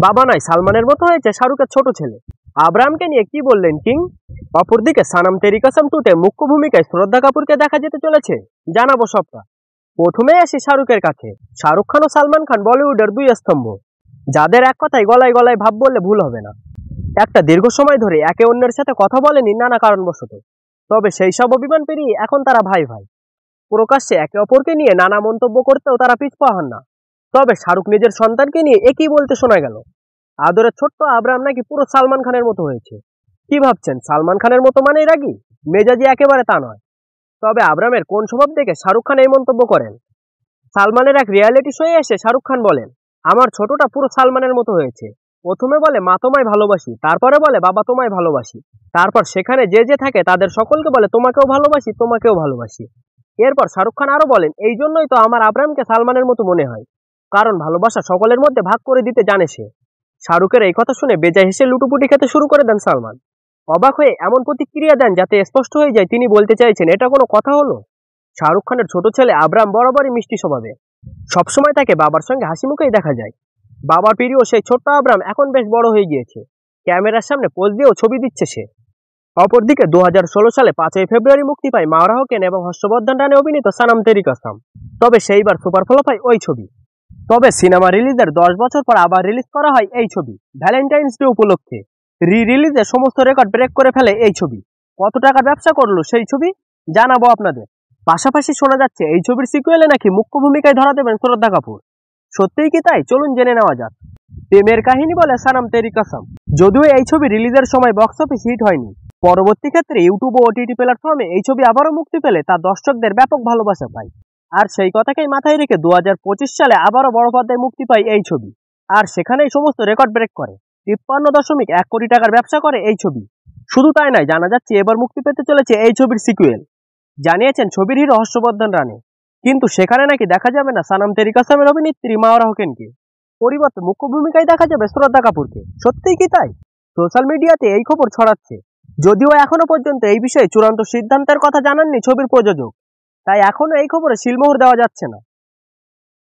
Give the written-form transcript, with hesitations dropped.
বাবা নয় সালমানের মতো হয়েছে শাহরুখের ছোট ছেলে। আব্রাহামকে নিয়ে কি বললেন কিং? অপরদিকে সানাম তেরি কসম 2-তে মুখ্য ভূমিকায় শ্রদ্ধা কাপুরকে দেখা যেতে চলেছে, জানাবো সবটা। প্রথমে আসি শাহরুখের কাছে। শাহরুখ খান ও সালমান খান বলিউডের দুই স্তম্ভ, যাদের এক কথায় গলায় গলায় ভাব বললে ভুল হবে না। একটা দীর্ঘ সময় ধরে একে অন্যের সাথে কথা বলেনি নানা কারণবশত। তবে সেই সব অভিমান পেরিয়ে এখন তারা ভাই ভাই। প্রকাশ্যে একে অপরকে নিয়ে নানা মন্তব্য করতেও তারা পিছপা হন না। তবে শাহরুখ নিজের সন্তানকে নিয়ে একই বলতে শোনা গেল, আদরের ছোট্ট আব্রাহাম নাকি পুরো সালমান খানের মতো হয়েছে। কি ভাবছেন সালমান খানের মতো মানেই রাগী? মেজাজি একেবারে তা নয়। তবে আব্রাহামের কোন স্বভাব দেখে শাহরুখ খান এই মন্তব্য করেন? সালমানের এক রিয়ালিটি শোয়ে এসে শাহরুখ খান বলেন, আমার ছোটটা পুরো সালমানের মতো হয়েছে। প্রথমে বলে মা তোমায় ভালোবাসি, তারপরে বলে বাবা তোমায় ভালোবাসি, তারপর সেখানে যে যে থাকে তাদের সকলকে বলে তোমাকেও ভালোবাসি তোমাকেও ভালোবাসি। এরপর শাহরুখ খান আরো বলেন, এই জন্যই তো আমার আব্রাহামকে সালমানের মতো মনে হয়, কারণ ভালোবাসা সকলের মধ্যে ভাগ করে দিতে জানে সে। শাহরুখের এই কথা শুনে বেজায় হেসে লুটোপুটি খেতে শুরু করে দেন সালমান। অবাক হয়ে এমন প্রতিক্রিয়া দেন যাতে স্পষ্ট হয়ে যায় তিনি বলতে চাইছেন এটা কোনো কথা হলো। শাহরুখ খানের ছোট ছেলে আব্রাহাম বরাবরই মিষ্টি স্বভাবে, সবসময় তাকে বাবার সঙ্গে হাসি মুখেই দেখা যায়। বাবার প্রিয় সেই ছোট্ট আব্রাহাম এখন বেশ বড় হয়ে গিয়েছে, ক্যামেরার সামনে পোজ দিয়েও ছবি দিচ্ছে সে। অপরদিকে 2016 সালে 5ই ফেব্রুয়ারি মুক্তি পায় মাওরা হোসেন এবং হর্ষবর্ধন রানে অভিনীত সানাম তেরি কসম। তবে সেইবার সুপার ফ্লপ হয় ওই ছবি। তবে সিনেমা রিলিজের 10 বছর পর আবার রিলিজ করা হয় এই ছবি ভ্যালেন্টাইন্স ডে উপলক্ষে। রিলিজে সমস্ত রেকর্ড ব্রেক করে ফেলে এই ছবি। কত টাকার ব্যবসা করলো সেই ছবি, জানাবো আপনাদের। পাশাপাশি শোনা যাচ্ছে এই ছবির সিকুয়েলে নাকি মুখ্য ভূমিকায় ধরা দেবেন শ্রদ্ধা কাপুর। সত্যিই কি তাই? চলুন জেনে নেওয়া যাক। প্রেমের কাহিনী বলে সানাম তেরি কসম। যদিও এই ছবি রিলিজের সময় বক্স অফিস হিট হয়নি, পরবর্তী ক্ষেত্রে ইউটিউব ও ওটিটি প্ল্যাটফর্মে এই ছবি আবারও মুক্তি পেলে তা দর্শকদের ব্যাপক ভালোবাসা পায়। আর সেই কথাকেই মাথায় রেখে 2025 সালে আবারও বড় পর্দায় মুক্তি পায় এই ছবি, আর সেখানেই সমস্ত রেকর্ড ব্রেক করে 53.1 কোটি টাকার ব্যবসা করে এই ছবি। শুধু তাই নয়, জানা যাচ্ছে এবার মুক্তি পেতে চলেছে এই ছবির সিকুয়েল, জানিয়েছেন ছবির হিরো হর্ষবর্ধন রানে। কিন্তু সেখানে নাকি দেখা যাবে না সানাম তেরি কসমের অভিনেত্রী মাওরা হোসেনকে, পরিবর্তে মুখ্য ভূমিকায় দেখা যাবে শ্রদ্ধা কাপুরকে। সত্যিই কি তাই? সোশ্যাল মিডিয়াতে এই খবর ছড়াচ্ছে, যদিও এখনো পর্যন্ত এই বিষয়ে চূড়ান্ত সিদ্ধান্তের কথা জানাননি ছবির প্রযোজক, তাই এখনো এই খবরে সিলমোহর দেওয়া যাচ্ছে না।